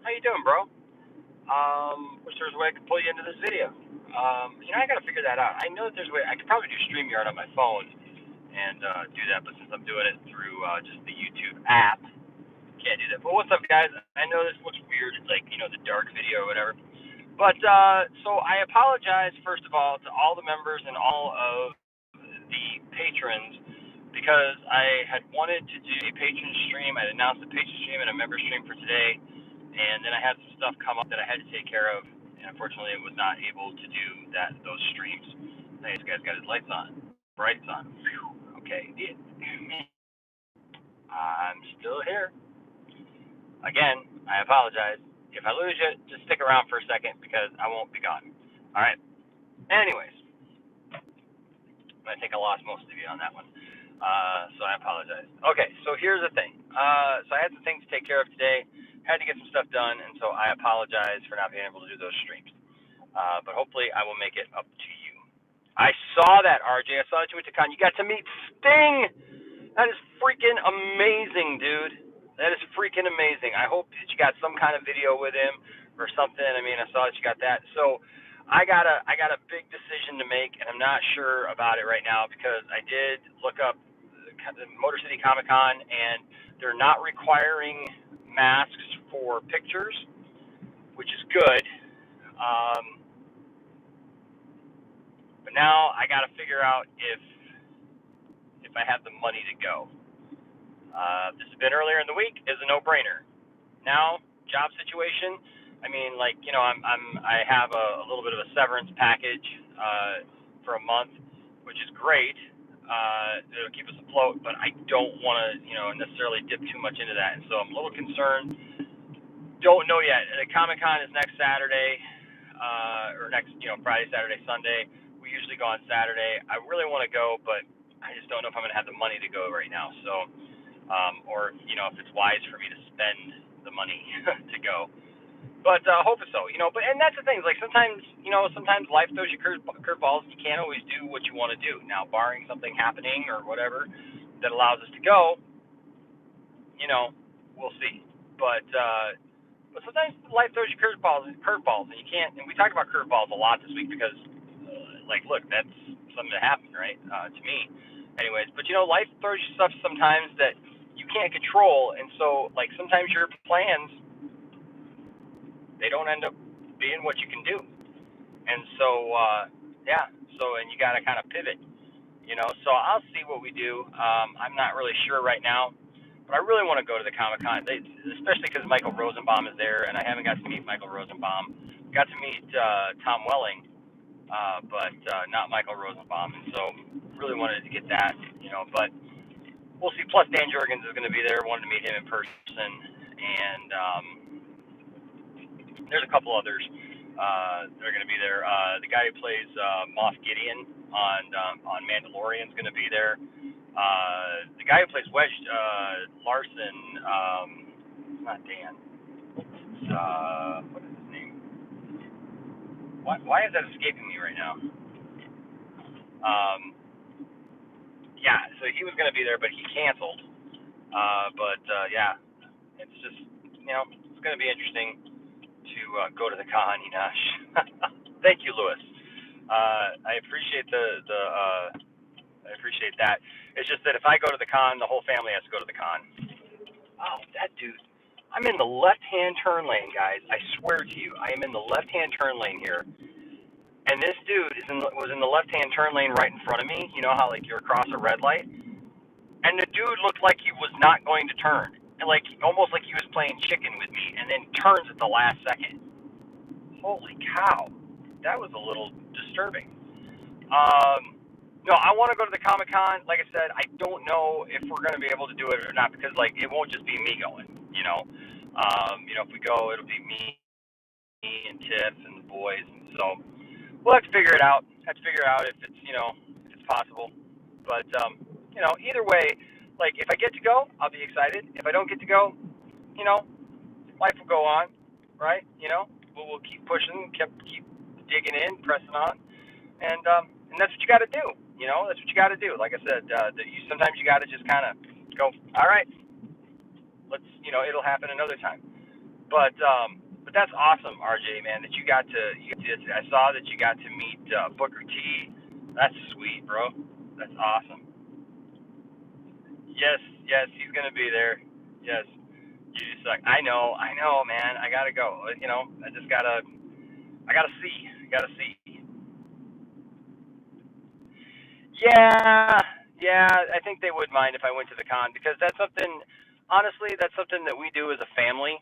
How you doing, bro? Wish there was a way I could pull you into this video. I gotta figure that out. I know that there's a way. I could probably do StreamYard on my phone and do that, but since I'm doing it through just the YouTube app, can't do that. But what's up, guys? I know this looks weird. It's like, the dark video or whatever. But, so I apologize, first of all, to all the members and all of the patrons because I had wanted to do a patron stream. I announced a patron stream and a member stream for today, and then I had some stuff come up that I had to take care of, and unfortunately, I was not able to do those streams. Hey, this guy's got his lights on, brights on. Whew. Okay, I'm still here. Again, I apologize. If I lose you, just stick around for a second because I won't be gone. All right. Anyways, I think I lost most of you on that one. So I apologize. Okay, so here's the thing. So I had some things to take care of today. Had to get some stuff done, and so I apologize for not being able to do those streams. But hopefully I will make it up to you. I saw that, RJ. I saw that you went to con. You got to meet Sting. That is freaking amazing, dude. That is freaking amazing. I hope that you got some kind of video with him or something. I mean, I saw that you got that. So I got a big decision to make, and I'm not sure about it right now because I did look up the Motor City Comic Con, and they're not requiring masks for pictures, which is good. But now I got to figure out if I have the money to go. This has been earlier in the week is a no-brainer. Now, job situation. I mean, I have a little bit of a severance package for a month, which is great. It'll keep us afloat, but I don't want to, necessarily dip too much into that, and so I'm a little concerned. Don't know yet. The Comic Con is next Saturday, or next, Friday, Saturday, Sunday. We usually go on Saturday. I really want to go, but I just don't know if I'm going to have the money to go right now. So, or if it's wise for me to spend the money to go. But hope so. But and that's the thing. Like sometimes life throws you curveballs, and you can't always do what you want to do. Now, barring something happening or whatever that allows us to go, we'll see. But sometimes life throws you curveballs, and you can't. And we talked about curveballs a lot this week because, look, that's something that happened, right? To me, anyways. But life throws you stuff sometimes that you can't control, and so sometimes your plans, they don't end up being what you can do, and so and you got to kind of pivot, So I'll see what we do. I'm not really sure right now. But I really want to go to the Comic Con, especially because Michael Rosenbaum is there, and I haven't got to meet Michael Rosenbaum. Got to meet Tom Welling, but not Michael Rosenbaum, and so really wanted to get that, But we'll see. Plus, Dan Jurgens is going to be there. Wanted to meet him in person, and there's a couple others that are going to be there. The guy who plays Moff Gideon on Mandalorian is going to be there. The guy who plays Wedge Larson, not Dan. It's, what is his name? Why is that escaping me right now? Yeah, so he was going to be there, but he canceled. It's just, it's going to be interesting to go to the con, Thank you, Louis. I appreciate I appreciate that. It's just that if I go to the con, the whole family has to go to the con. Oh, that dude. I'm in the left-hand turn lane, guys. I swear to you, I am in the left-hand turn lane here. And this dude was in the left-hand turn lane right in front of me. You know how, you're across a red light? And the dude looked like he was not going to turn. And, almost like he was playing chicken with me, and then turns at the last second. Holy cow. That was a little disturbing. No, I want to go to the Comic Con. Like I said, I don't know if we're going to be able to do it or not because, it won't just be me going, If we go, it'll be me and Tiff and the boys. And so we'll have to figure it out. If it's, if it's possible. But, either way, if I get to go, I'll be excited. If I don't get to go, life will go on, right? We'll keep pushing, keep digging in, pressing on. And that's what you got to do. That's what you got to do. Like I said, sometimes you got to just kind of go, all right, let's, it'll happen another time. But that's awesome, RJ, man. That you got to. I saw that you got to meet Booker T. That's sweet, bro. That's awesome. Yes, yes, he's gonna be there. Yes, you just like I know, man. I gotta go. I gotta see. Gotta see. Yeah, yeah. I think they would mind if I went to the con because that's something. Honestly, that's something that we do as a family,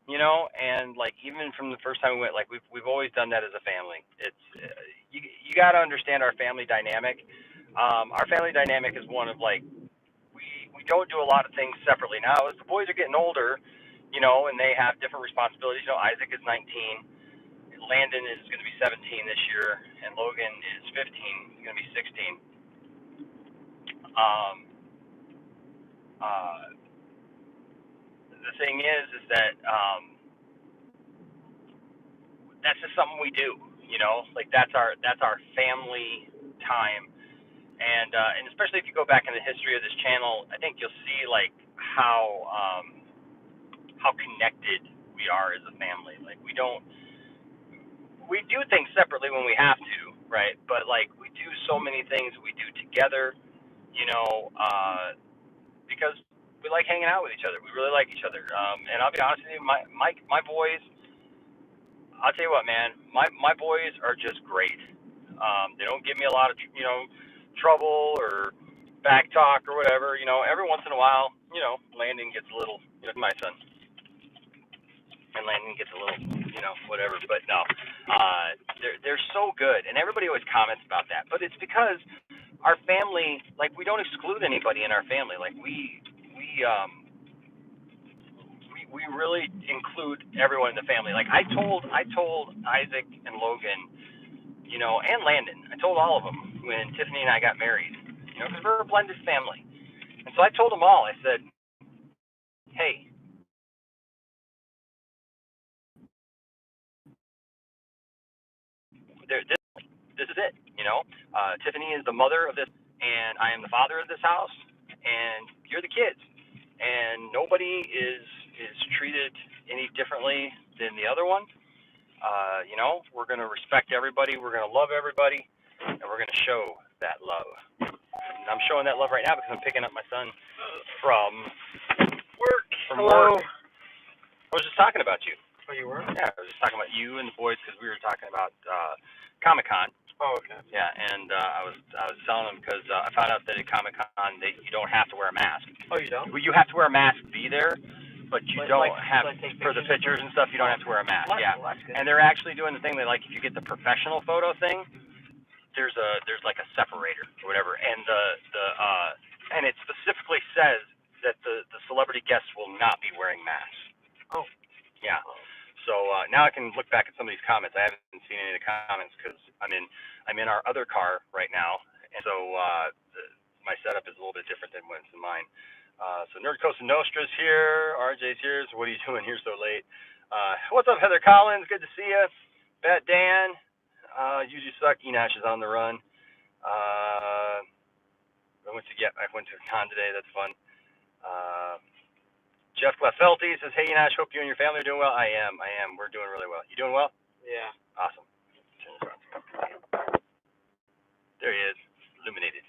And like even from the first time we went, like we've always done that as a family. It's you got to understand our family dynamic. Our family dynamic is one of like we don't do a lot of things separately now. As the boys are getting older, and they have different responsibilities. Isaac is 19. Landon is going to be 17 this year, and Logan is 15. He's going to be 16. Um, uh, the thing is that that's just something we do. Like that's our family time, and especially if you go back in the history of this channel, I think you'll see like how connected we are as a family. Like we do things separately when we have to, right? But like we do so many things we do together, you know, because we like hanging out with each other. We really like each other. And I'll be honest with you, my boys. I'll tell you what, man. My boys are just great. They don't give me a lot of trouble or back talk or whatever. Every once in a while, Landon gets a little. My son, and Landon gets a little, whatever. But no, they're so good, and everybody always comments about that. But it's because our family, like we don't exclude anybody in our family. Like we really include everyone in the family. Like I told Isaac and Logan, and Landon. I told all of them when Tiffany and I got married, because we're a blended family. And so I told them all. I said, hey. This is it. Tiffany is the mother of this, and I am the father of this house, and you're the kids, and nobody is treated any differently than the other one. We're gonna respect everybody, we're gonna love everybody, and we're gonna show that love. And I'm showing that love right now because I'm picking up my son from work. Hello. Work. I was just talking about you. Oh, you were? Yeah, I was just talking about you and the boys because we were talking about Comic Con. Oh, okay. Yeah, and I was telling them because I found out that at Comic Con you don't have to wear a mask. Oh, you don't? Well, you have to wear a mask to be there, but you don't have for the pictures and stuff. You don't have to wear a mask. Well, yeah, and they're actually doing the thing that like if you get the professional photo thing, there's like a separator or whatever, and and it specifically says that the celebrity guests will not be wearing masks. Oh. Yeah. So now I can look back at some of these comments. I haven't seen any of the comments because I'm in our other car right now, and so my setup is a little bit different than what's in mine. So Nerd Coast Nostra's here, RJ's here. So what are you doing here so late? What's up, Heather Collins? Good to see you. Bat Dan, usually suck. Enosh is on the run. I went to a con today. That's fun. Jeff Glafelty says, hey, Enosh, hope you and your family are doing well. I am. We're doing really well. You doing well? Yeah. Awesome. There he is, illuminated.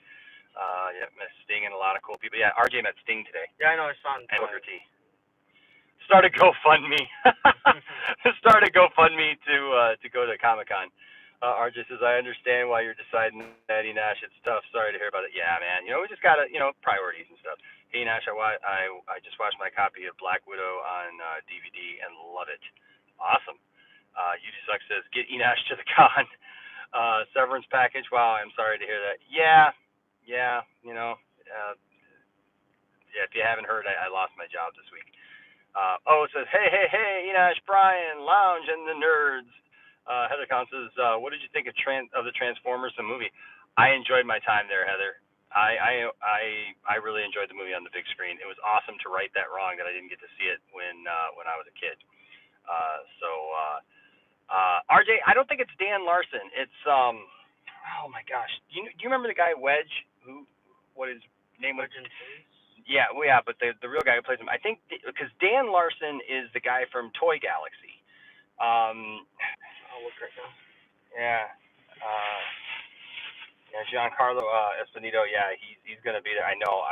Yeah, met Sting and a lot of cool people. Yeah, RJ met Sting today. Yeah, I know. I saw him. And Booker T. Start a GoFundMe. Start a GoFundMe to go to Comic Con. RJ says, I understand why you're deciding that, Enosh. It's tough. Sorry to hear about it. Yeah, man. We just gotta, priorities and stuff. Hey, Nash, I just watched my copy of Black Widow on DVD and love it. Awesome. UG Suck says, get Enosh to the con. Severance package. Wow, I'm sorry to hear that. Yeah. Yeah, if you haven't heard, I lost my job this week. It says, hey, Enosh, Brian, Lounge, and the Nerds. Heather Collins says, what did you think of the Transformers, the movie? I enjoyed my time there, Heather. I really enjoyed the movie on the big screen. It was awesome to right that wrong that I didn't get to see it when I was a kid. RJ, I don't think it's Dan Larson. It's oh my gosh, do you remember the guy Wedge? What his name was? Yeah, well, yeah, but the real guy who plays him, I think, because Dan Larson is the guy from Toy Galaxy. I'll look right now. Yeah. Yeah, Giancarlo Esposito. Yeah, he's gonna be there. I know.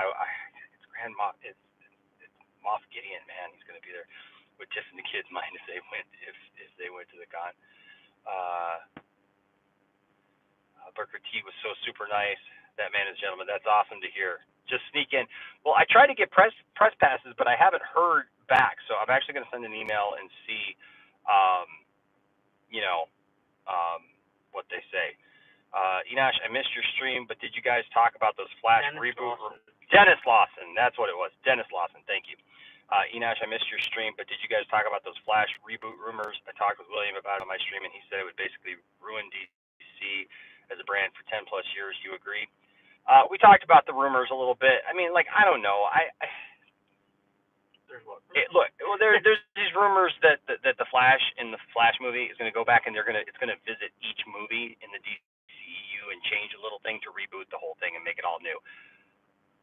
It's Grand Moff. It's Moff Gideon, man. He's gonna be there with Tiff and the kids. Mind if they went to the con. Booker T was so super nice. That man is a gentleman. That's awesome to hear. Just sneak in. Well, I tried to get press passes, but I haven't heard back. So I'm actually going to send an email and see, um, you know, what they say. Enosh, I missed your stream, but did you guys talk about those Flash reboot? Dennis Lawson, that's what it was. Dennis Lawson, thank you. Enosh, I missed your stream, but did you guys talk about those Flash reboot rumors? I talked with William about it on my stream, and he said it would basically ruin DC as a brand for 10 plus years. You agree? We talked about the rumors a little bit. I mean, like, I don't know. Look, well, there's these rumors that the Flash in the Flash movie is going to go back and it's going to visit each movie in the DCEU and change a little thing to reboot the whole thing and make it all new.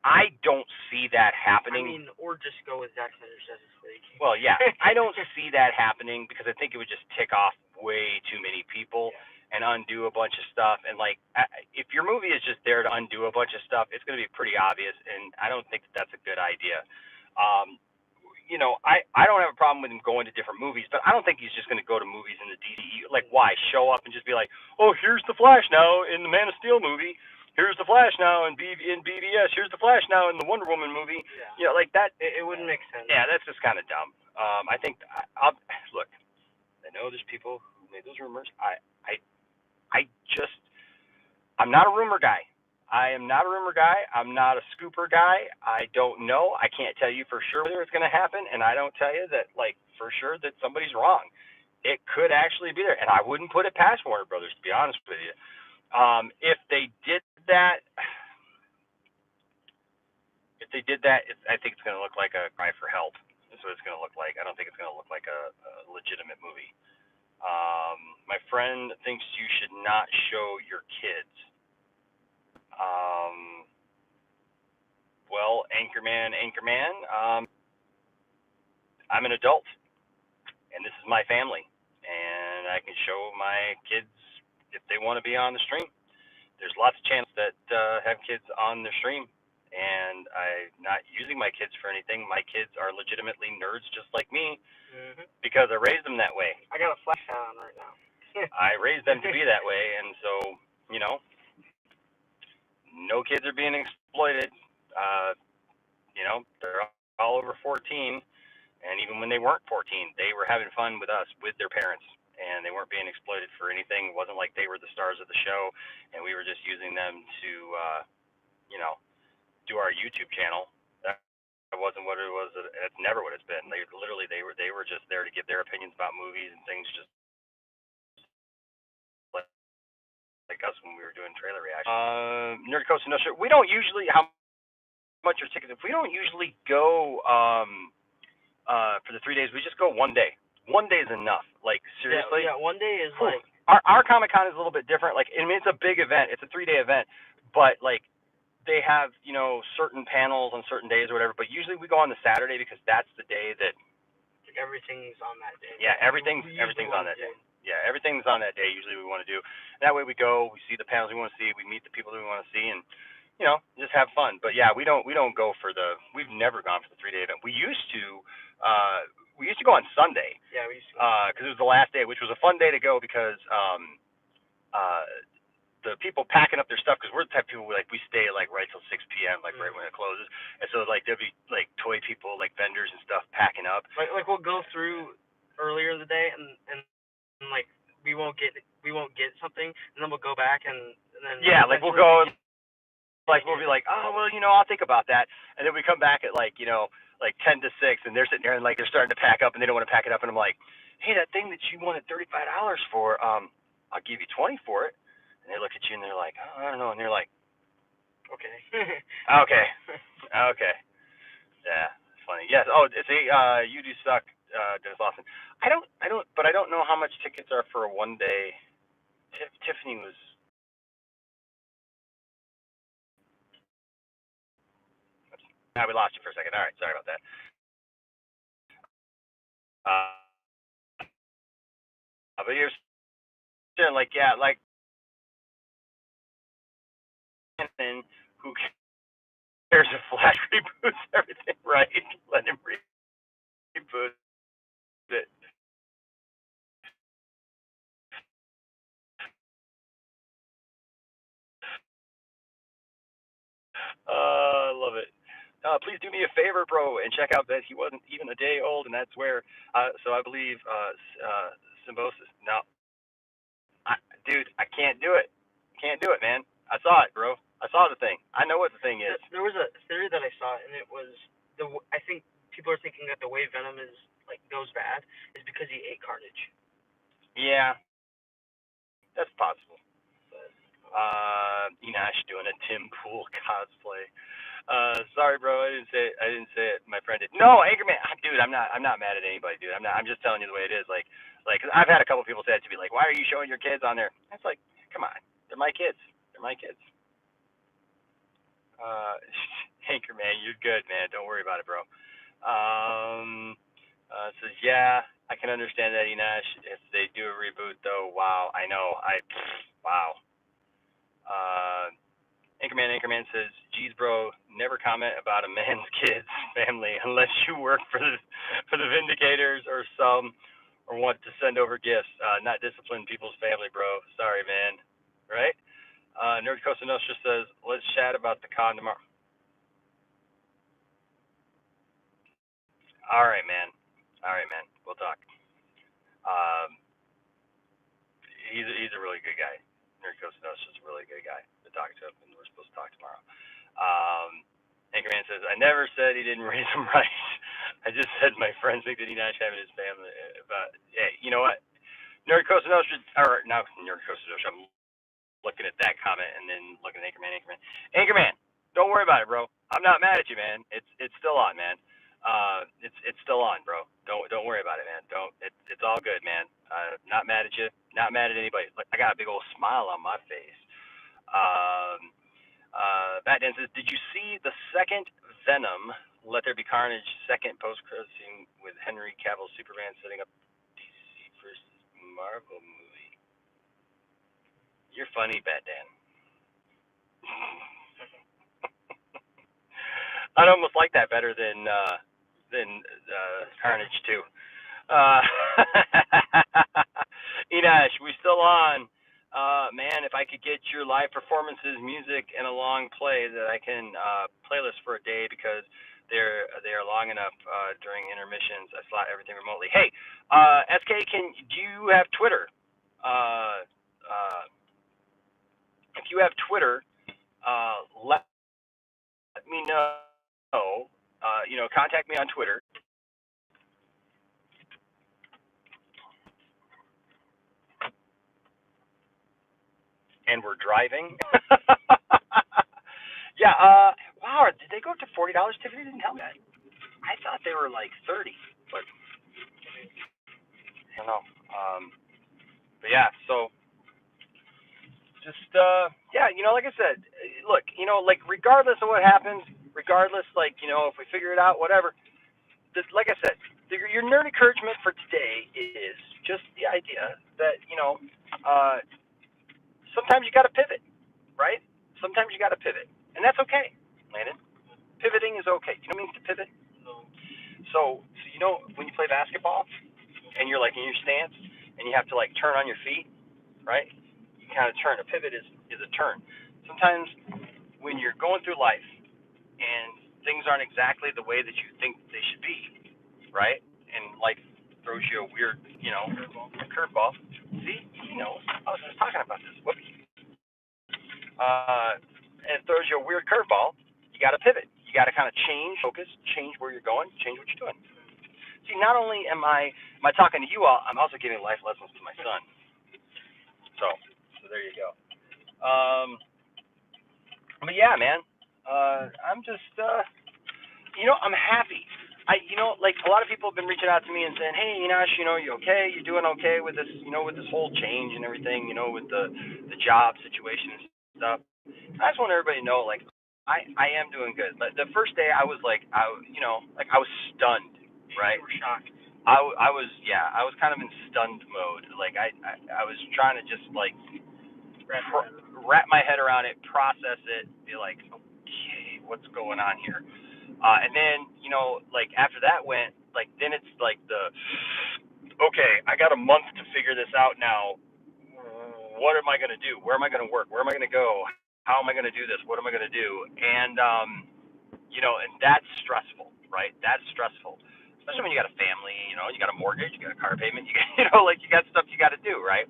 I don't see that happening. I mean, or just go with Zack Snyder's Justice League. Well, yeah, I don't see that happening because I think it would just tick off way too many people and undo a bunch of stuff. And like, if your movie is just there to undo a bunch of stuff, it's going to be pretty obvious, and I don't think that's a good idea. You know, I don't have a problem with him going to different movies, but I don't think he's just going to go to movies in the DCEU. Like, why show up and just be like, oh, here's the Flash now in the Man of Steel movie. Here's the Flash now in BVS. Here's the Flash now in the Wonder Woman movie. Yeah. You know, like that. It wouldn't make sense. Yeah, that's just kind of dumb. I think look. I know there's people who made those rumors. I'm not a rumor guy. I am not a rumor guy. I'm not a scooper guy. I don't know. I can't tell you for sure whether it's going to happen, and I don't tell you that like for sure that somebody's wrong. It could actually be there, and I wouldn't put it past Warner Brothers, to be honest with you. If they did that, I think it's going to look like a cry for help. That's what it's going to look like. I don't think it's going to look like a legitimate movie. My friend thinks you should not show your kids. Well, Anchorman, I'm an adult, and this is my family, and I can show my kids if they want to be on the stream. There's lots of channels that have kids on their stream, and I'm not using my kids for anything. My kids are legitimately nerds just like me because I raised them that way. I got a flash on right now. I raised them to be that way, and so, you know, no kids are being exploited. You know, they're all over 14, and even when they weren't 14, they were having fun with us, with their parents, and they weren't being exploited for anything. It wasn't like they were the stars of the show, and we were just using them to, you know, do our YouTube channel. That wasn't what it was. It's never what it's been. They were just there to give their opinions about movies and things, just like us when we were doing trailer reactions. Nerdcouragement, no sure. We don't usually how much are tickets. If we don't usually go for the 3 days, we just go 1 day. 1 day is enough. Like seriously. Yeah, 1 day is like our Comic-Con is a little bit different. Like, I mean, it's a big event. It's a 3-day event, but like they have, you know, certain panels on certain days or whatever. But usually we go on the Saturday because that's the day that everything's on that day. Yeah, everything's on that day. Yeah, everything's on that day. Usually we want to do. That way we go, we see the panels we want to see, we meet the people that we want to see, and you know, just have fun. But yeah, we don't go for we've never gone for the 3-day event. We used to go on Sunday. Yeah, we used to. Because it was the last day, which was a fun day to go because the people packing up their stuff, because we're the type of people we stay like right till 6 p.m. like right when it closes, and so like there'll be like toy people, like vendors and stuff packing up. Like we'll go through earlier in the day and like we won't get something, and then we'll go back and then like we'll go. Like we'll be like, oh well, you know, I'll think about that, and then we come back at like, you know, like 10 to 6, and they're sitting there and like they're starting to pack up, and they don't want to pack it up, and I'm like, hey, that thing that you wanted $35 for, I'll give you 20 for it, and they look at you and they're like, oh, I don't know, and they're like, okay, okay, yeah, funny, yes, oh, see, you do suck, Dennis Lawson. I don't, but I don't know how much tickets are for a 1 day. Tiffany was. we lost you for a second. All right, sorry about that. But you're saying like, yeah, like who cares if Flash reboots everything, right? Let him reboot it. I love it. Please do me a favor, bro, and check out that he wasn't even a day old, and that's where. So I believe symbiosis. No, dude, I can't do it. Can't do it, man. I saw it, bro. I saw the thing. I know what the thing is. There was a theory that I saw, and it was I think people are thinking that the way Venom is like goes bad is because he ate Carnage. Yeah, that's possible. Enosh doing a Tim Pool cosplay. Sorry, bro. I didn't say it. My friend did. No, Anchorman, dude. I'm not mad at anybody, dude. I'm just telling you the way it is. Cause I've had a couple people say it to me, like, why are you showing your kids on there? It's like, come on, they're my kids. They're my kids. Anchorman, you're good, man. Don't worry about it, bro. Says, yeah, I can understand that, Enosh. If they do a reboot, though, wow, I know. Wow. Anchorman says, geez, bro, never comment about a man's kids family unless you work for the Vindicators or want to send over gifts. Not discipline people's family, bro. Sorry, man. Right? Nerd Costa Nostra says, let's chat about the con tomorrow. All right, man. We'll talk. Um, he's a really good guy. Nerd Costa Nostra is a really good guy to talk to him, and we're supposed to talk tomorrow. Anchorman says, I never said he didn't raise him right. I just said my friends think that he not having his family. But, hey, you know what? Nerd Costa Nostra, or not Nerd Costa Nostra, I'm looking at that comment and then looking at Anchorman, don't worry about it, bro. I'm not mad at you, man. It's still on, man. It's still on, bro. Don't worry about it, man. It's all good, man. Not mad at you. Not mad at anybody. Like, I got a big old smile on my face. Batman says, did you see the second Venom, Let There Be Carnage, second post-credit scene with Henry Cavill Superman setting up DC versus Marvel movie? You're funny, Batman. I'd almost like that better than Carnage 2. Enosh, we still on. Man, if I could get your live performances, music, and a long play that I can playlist for a day because they are long enough during intermissions. I slot everything remotely. Hey, SK, do you have Twitter? If you have Twitter, let me know. Contact me on Twitter. And we're driving. Yeah. Wow. Did they go up to $40? Tiffany didn't tell me that. I thought they were like 30, but I don't know. But yeah. So just yeah. Like I said, look. Like regardless of what happens, regardless, like if we figure it out, whatever. Just like I said, your nerd encouragement for today is just the idea that sometimes you got to pivot, right? Sometimes you got to pivot, and that's okay, Landon. Pivoting is okay. You know what it means to pivot? No. So when you play basketball and you're like in your stance and you have to like turn on your feet, right? You kind of turn. A pivot is a turn. Sometimes when you're going through life and things aren't exactly the way that you think they should be, right? And life throws you a weird, curveball. See, he knows. I was just talking about this. Whoops. And it throws you a weird curveball. You got to pivot. You got to kind of change focus, change where you're going, change what you're doing. See, not only am I talking to you all, I'm also giving life lessons to my son. So there you go. But yeah, man, I'm just, I'm happy. Like a lot of people have been reaching out to me and saying, hey, Enosh, you okay? You're doing okay with this, with this whole change and everything, with the job situation and stuff. I just want everybody to know, like, I am doing good. But the first day I was like I was stunned, right? You were shocked. I was kind of in stunned mode. Like I was trying to just like wrap my head around it, process it, be like, okay, what's going on here? And then, like after that went, like then it's like okay, I got a month to figure this out now. What am I going to do? Where am I going to work? Where am I going to go? How am I going to do this? What am I going to do? And, and that's stressful, right? That's stressful. Especially when you got a family, you got a mortgage, you got a car payment, like you got stuff you got to do, right?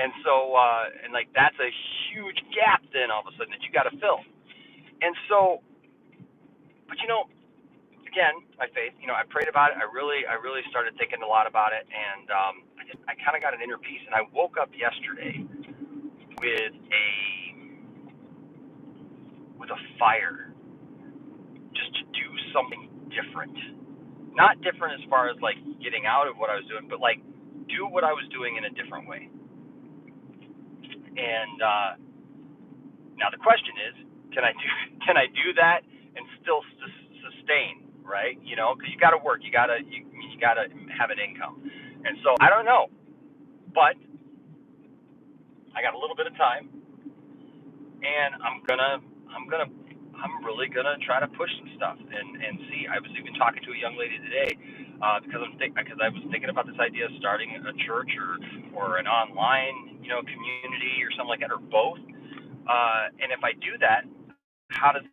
And so, and like that's a huge gap then all of a sudden that you got to fill. And so, but again, my faith, I prayed about it. I really started thinking a lot about it, and I kind of got an inner peace. And I woke up yesterday with a fire, just to do something different. Not different as far as like getting out of what I was doing, but like do what I was doing in a different way. And now the question is, can I do that and still sustain? Right? Because you got to work, you got to have an income. And so I don't know, but I got a little bit of time, and I'm really gonna try to push some stuff and see. I was even talking to a young lady today because I was thinking about this idea of starting a church or an online community or something like that, or both. And if I do that, how does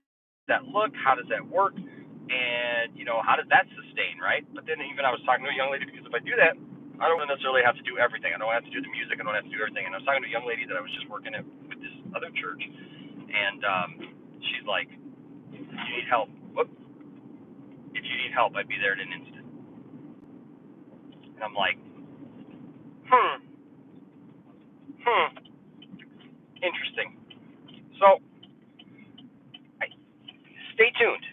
that look? How does that work? And how does that sustain, right? But then even I was talking to a young lady, because if I do that, I don't necessarily have to do everything. I don't have to do the music. I don't have to do everything. And I was talking to a young lady that I was just working with this other church, and she's like, "If you need help, I'd be there in an instant." And I'm like, interesting. So stay tuned.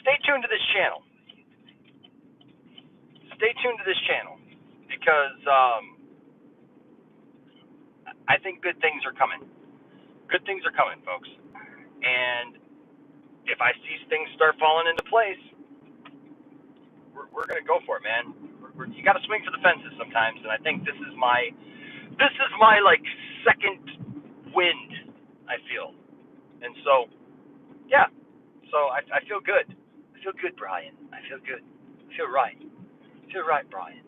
Stay tuned to this channel. Stay tuned to this channel because I think good things are coming. Good things are coming, folks. And if I see things start falling into place, we're gonna go for it, man. You got to swing for the fences sometimes, and I think this is my like second wind. I feel, and so yeah, so I feel good. I feel good, Brian. I feel good. I feel right. I feel right, Brian.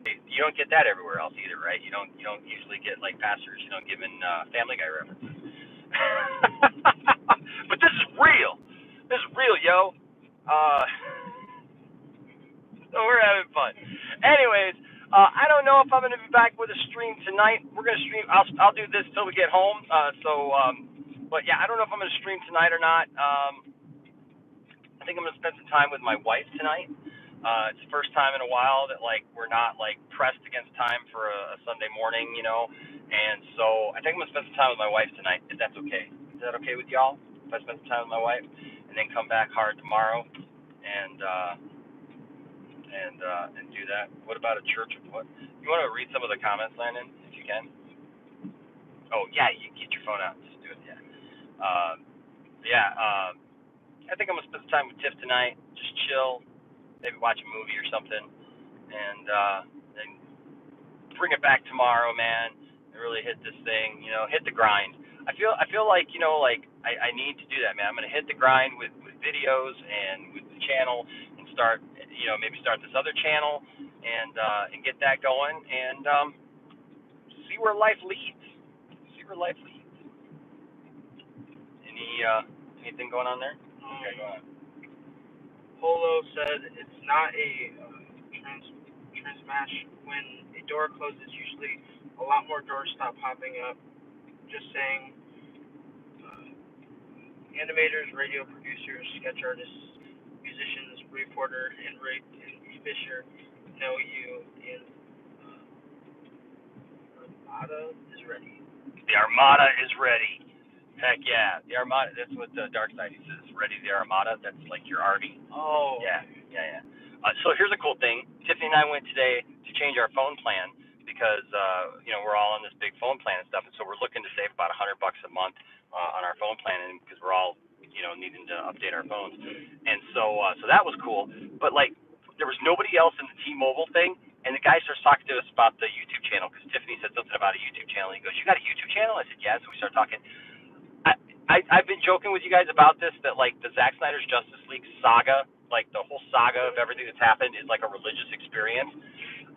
You don't get that everywhere else either, right? You don't usually get like pastors, giving Family Guy references. But this is real. This is real, yo. So we're having fun. Anyways, I don't know if I'm going to be back with a stream tonight. We're going to stream. I'll do this till we get home. But yeah, I don't know if I'm going to stream tonight or not. I think I'm going to spend some time with my wife tonight. It's the first time in a while that like we're not like pressed against time for a Sunday morning, And so I think I'm going to spend some time with my wife tonight, if that's okay. Is that okay with y'all? If I spend some time with my wife and then come back hard tomorrow and do that. What about a church of what? You want to read some of the comments, Landon, if you can? Oh yeah, you get your phone out. Just do it. Yeah. I think I'm gonna spend some time with Tiff tonight. Just chill, maybe watch a movie or something, and then bring it back tomorrow, man. And really hit this thing. Hit the grind. I feel like like I need to do that, man. I'm gonna hit the grind with videos and with the channel and start maybe start this other channel and get that going and see where life leads. See where life leads. Anything going on there? Okay, go on. Polo said it's not a transmash. When a door closes, usually a lot more doors stop popping up. Just saying. Animators, radio producers, sketch artists, musicians, reporter, and Ray Fisher know you, and Armada is ready. The Armada is ready. Heck yeah. The Armada, that's what the Dark Side says. Ready the Armada, that's like your army. Oh. Yeah. So here's a cool thing. Tiffany and I went today to change our phone plan because, we're all on this big phone plan and stuff. And so we're looking to save about $100 a month on our phone plan, and because we're all, needing to update our phones, and so that was cool. But like, there was nobody else in the T-Mobile thing, and the guy starts talking to us about the YouTube channel because Tiffany said something about a YouTube channel. He goes, "You got a YouTube channel?" I said, "Yeah." So we started talking. I've been joking with you guys about this, that like the Zack Snyder's Justice League saga, like the whole saga of everything that's happened, is like a religious experience.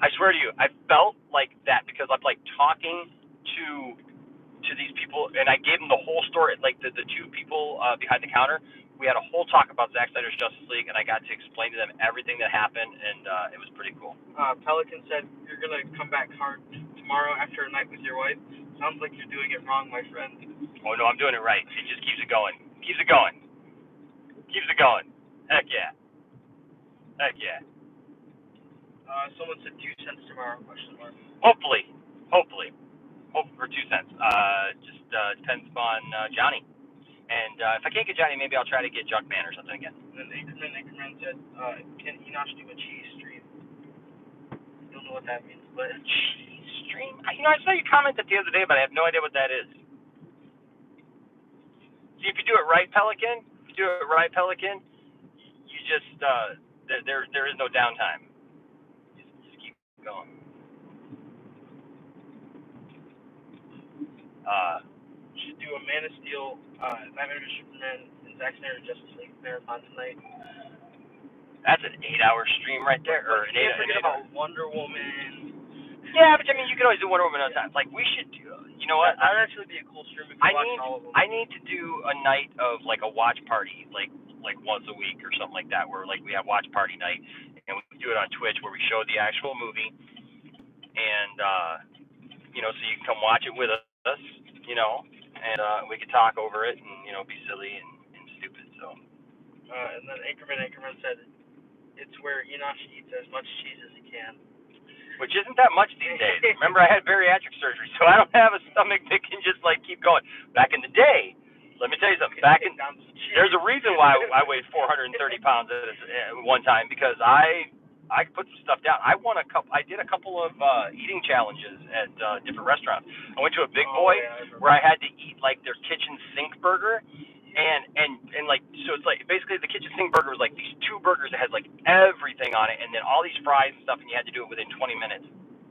I swear to you, I felt like that because I'm like talking to these people, and I gave them the whole story. Like the two people behind the counter, we had a whole talk about Zack Snyder's Justice League, and I got to explain to them everything that happened, and it was pretty cool. Pelican said you're gonna come back hard tomorrow after a night with your wife. Sounds like you're doing it wrong, my friend. Oh no, I'm doing it right. It just keeps it going. Keeps it going. Keeps it going. Heck yeah. Heck yeah. Someone said 2 cents tomorrow, question mark. Hopefully. Hopefully. Hope for 2 cents. Just depends on Johnny. And if I can't get Johnny, maybe I'll try to get Junkman or something again. And then Anchorman said, can Enosh do a cheese stream? Don't know what that means, but Cheese stream? I saw you commented the other day, but I have no idea what that is. See, if you do it right, Pelican, you just there is no downtime. Just keep going. should do a Man of Steel, Batman vs Superman, and Zack Snyder Justice League marathon tonight. That's an 8-hour stream right there, or an 8. Can't forget about Wonder Woman. Yeah, but I mean, you can always do Wonder Woman on time. Like we should do. You know what? That'd actually be a cool stream if you watched all of them. I need to do a night of like a watch party, like once a week or something like that, where like we have watch party night, and we do it on Twitch where we show the actual movie, and so you can come watch it with us, and we can talk over it and be silly and stupid. So. And then Anchorman said, it's where Enosh eats as much cheese as he can. Which isn't that much these days. Remember, I had bariatric surgery, so I don't have a stomach that can just like keep going. Back in the day, let me tell you something. There's a reason why I weighed 430 pounds at one time, because I put some stuff down. I did a couple of eating challenges at different restaurants. I went to a Big Boy where I had to eat like their kitchen sink burger. And like, so it's like basically the kitchen sink burger was like these 2 burgers that had like everything on it, and then all these fries and stuff, and you had to do it within 20 minutes.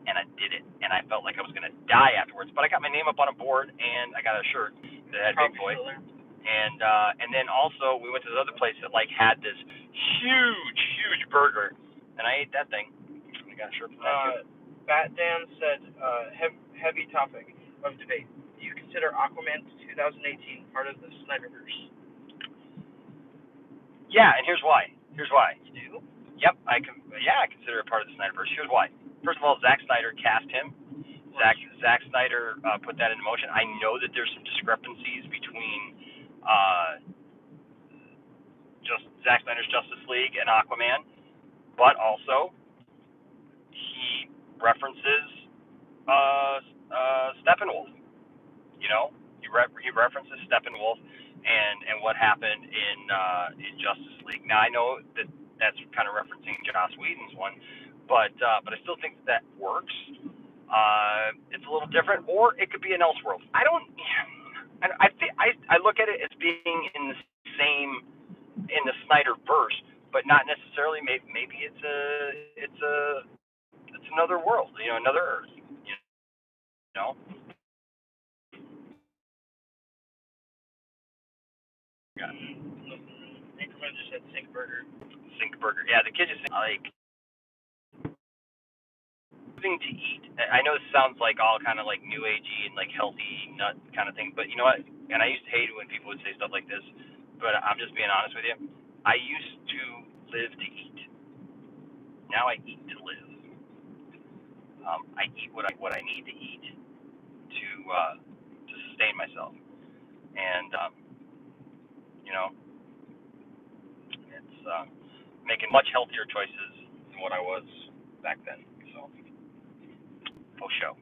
And I did it, and I felt like I was gonna die afterwards. But I got my name up on a board, and I got a shirt that had Big Boy. And then also we went to this other place that like had this huge burger, and I ate that thing. I got a shirt from that too. Bat Dan said, heavy topic of debate. Do you consider Aquaman 2018 part of the Snyderverse? Yeah, and here's why. You do? Yep, I consider it part of the Snyderverse. Here's why. First of all, Zack Snyder cast him. Zack Snyder put that into motion. I know that there's some discrepancies between just Zack Snyder's Justice League and Aquaman, but also he references Steppenwolf. He references Steppenwolf and what happened in Justice League. Now I know that that's kind of referencing Joss Whedon's one, but I still think that works. It's a little different, or it could be an Elseworld. I look at it as being in the Snyderverse, but not necessarily. Maybe it's another world, another Earth, Yeah. Anchorman just said Sink Burger. Yeah, the kid just like something to eat. I know this sounds like all kind of like new agey and like healthy nut kind of thing, but you know what? And I used to hate it when people would say stuff like this, but I'm just being honest with you. I used to live to eat. Now I eat to live. I eat what I need to eat to sustain myself, and it's making much healthier choices than what I was back then. So, faux show.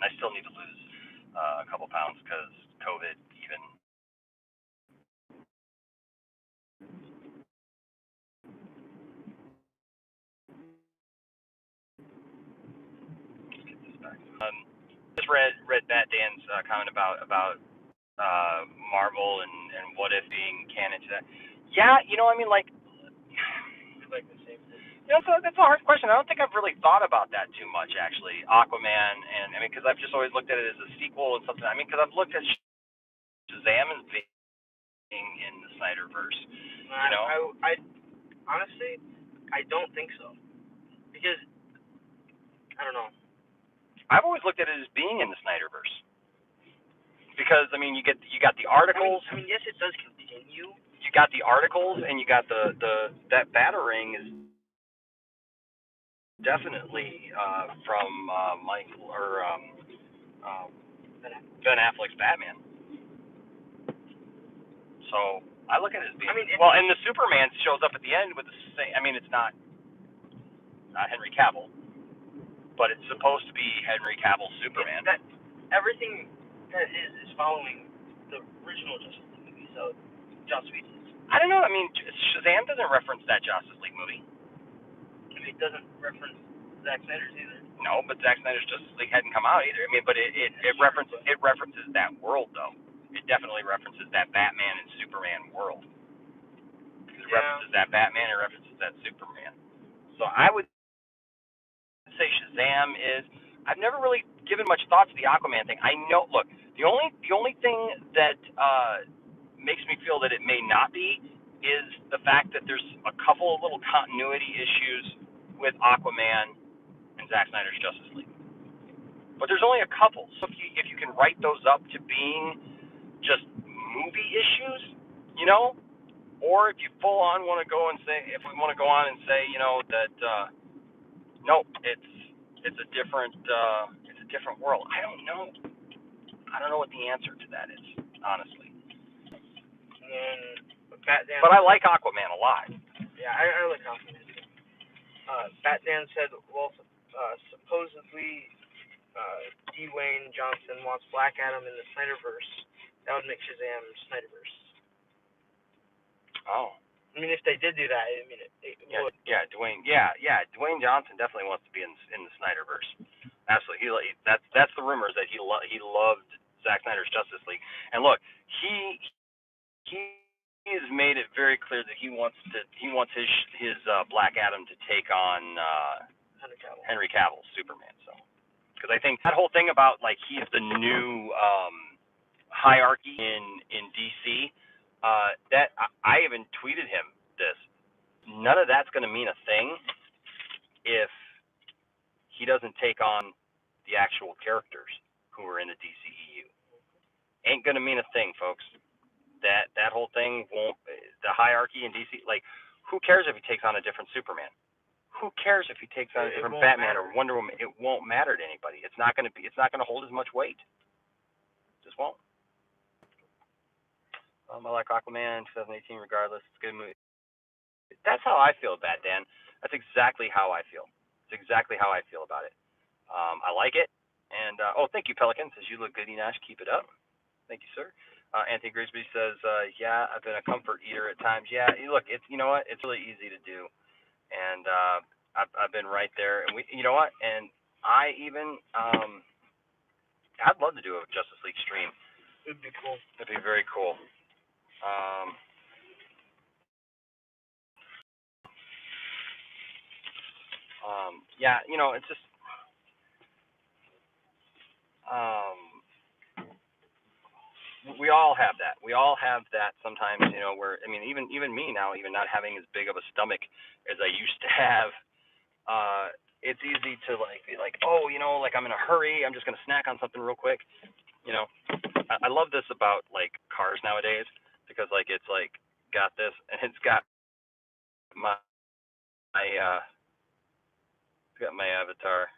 I still need to lose a couple pounds because COVID even. Let's get this back. Just read Matt Dan's comment about Marvel and what if being canon to that. Yeah, I mean, like, Like the same thing. that's a hard question. I don't think I've really thought about that too much, actually. Aquaman, and I mean, because I've just always looked at it as a sequel and something. I mean, because I've looked at Shazam as being in the Snyderverse. I honestly, I don't think so, because I don't know. I've always looked at it as being in the Snyderverse because I mean, you got the articles. I mean, yes, it does continue. You got the articles, and you got the that Batarang is definitely from Michael or Ben Affleck's Batman. So I look at it as being well, and the Superman shows up at the end with the same. I mean, it's not Henry Cavill, but it's supposed to be Henry Cavill's Superman. That everything that is following the original Justice League movie. So Joss Whedon. I don't know. I mean, Shazam doesn't reference that Justice League movie. It doesn't reference Zack Snyder's either. No, but Zack Snyder's Justice League hadn't come out either. I mean, but it references that world though. It definitely references that Batman and Superman world. It references that Batman. It references that Superman. So I would say Shazam is. I've never really given much thought to the Aquaman thing. I know. Look, the only thing that makes me feel that it may not be is the fact that there's a couple of little continuity issues with Aquaman and Zack Snyder's Justice League. But there's only a couple. So if you can write those up to being just movie issues, or if you full on want to go and say, if we want to go on and say, that nope, it's a different world. I don't know. I don't know what the answer to that is, honestly. But I like Aquaman a lot. Yeah, I like Aquaman too. Batman said, well, supposedly Dwayne Johnson wants Black Adam in the Snyderverse. That would make Shazam Snyderverse. Oh. I mean, if they did do that, I mean, it would. Yeah, Dwayne. Yeah, Dwayne Johnson definitely wants to be in the Snyderverse. Absolutely. That's the rumors that he loved Zack Snyder's Justice League. And look, he has made it very clear that he wants his Black Adam to take on Henry Cavill's Superman. So, because I think that whole thing about like he's the new hierarchy in DC. That I even tweeted him this. None of that's going to mean a thing if he doesn't take on the actual characters who are in the DCEU. Ain't going to mean a thing, folks. That whole thing won't. The hierarchy in DC, like, who cares if he takes on a different Superman? Who cares if he takes on a different Batman or Wonder Woman? It won't matter to anybody. It's not going to hold as much weight. It just won't. I like Aquaman 2018 regardless. It's a good movie. That's how I feel about Dan. That's exactly how I feel. It's exactly how I feel about it. I like it. And, thank you, Pelican. Says, you look good, Enosh. Keep it up. Thank you, sir. Anthony Grisby says, yeah, I've been a comfort eater at times. Yeah, look, you know what? It's really easy to do. And I've been right there. And you know what? And I even, I'd love to do a Justice League stream. It'd be cool. It'd be very cool. Yeah, it's just, we all have that. We all have that sometimes, where, I mean, even me now, even not having as big of a stomach as I used to have, it's easy to be like, oh, like I'm in a hurry. I'm just going to snack on something real quick. I love this about like cars nowadays because like it's like got this and it's got my avatar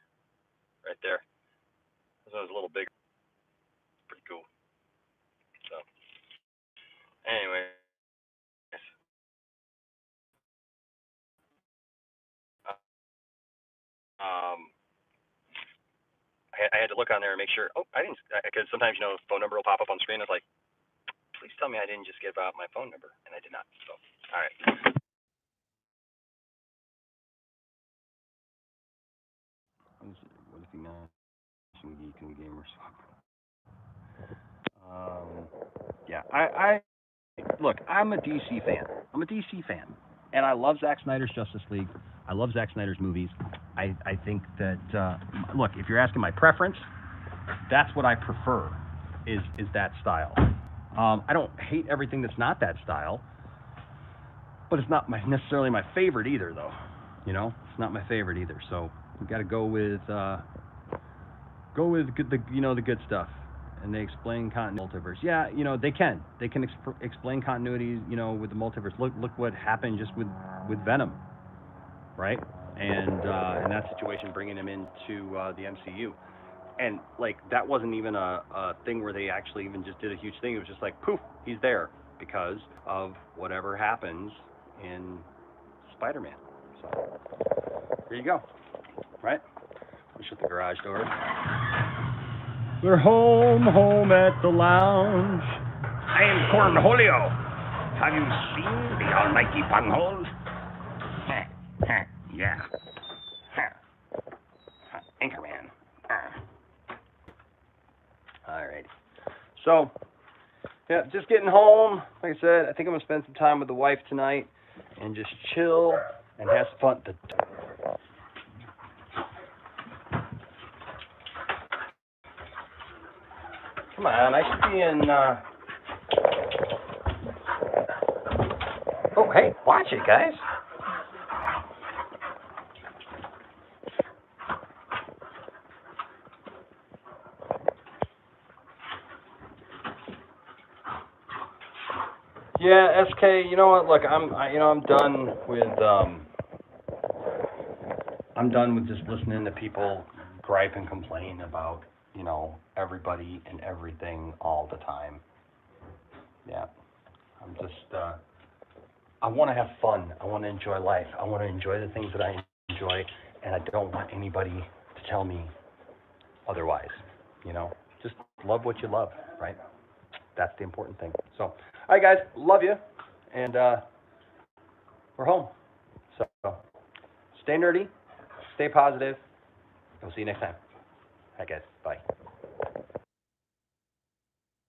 right there. This one's a little bigger. Pretty cool. So anyway, I had to look on there and make sure. Oh, I didn't, because sometimes phone number will pop up on screen. It's like, please tell me I didn't just give out my phone number, and I did not. So, all right. What if he not? Some geek and gamers. Yeah. I look, I'm a DC fan. And I love Zack Snyder's Justice League. I love Zack Snyder's movies. I think that look, if you're asking my preference, that's what I prefer is that style. I don't hate everything that's not that style, but it's not necessarily my favorite either, though. You know, it's not my favorite either. So we got to go with the good stuff. And they explain multiverse. Yeah, you know, they can explain continuity, you know, with the multiverse. Look what happened just with Venom, right? And in that situation, bringing him into the MCU, and like that wasn't even a thing where they actually even just did a huge thing. It was just like poof, he's there because of whatever happens in Spider-Man. So there you go, right? Let me shut the garage door. We're home at the lounge. I am Cornholio. Have you seen the almighty bunghole? Yeah. Anchorman. All right. So, yeah, just getting home. Like I said, I think I'm going to spend some time with the wife tonight and just chill and have some fun. Come on, I should be in, Oh, hey, watch it, guys. Yeah, SK, you know what, look, I'm done with just listening to people gripe and complain about, you know, everybody and everything all the time. Yeah. I'm just, I want to have fun. I want to enjoy life. I want to enjoy the things that I enjoy, and I don't want anybody to tell me otherwise, you know. Just love what you love, right? That's the important thing. So, all right, guys, love you, and we're home. So, stay nerdy, stay positive. We'll see you next time. All right, guys, bye.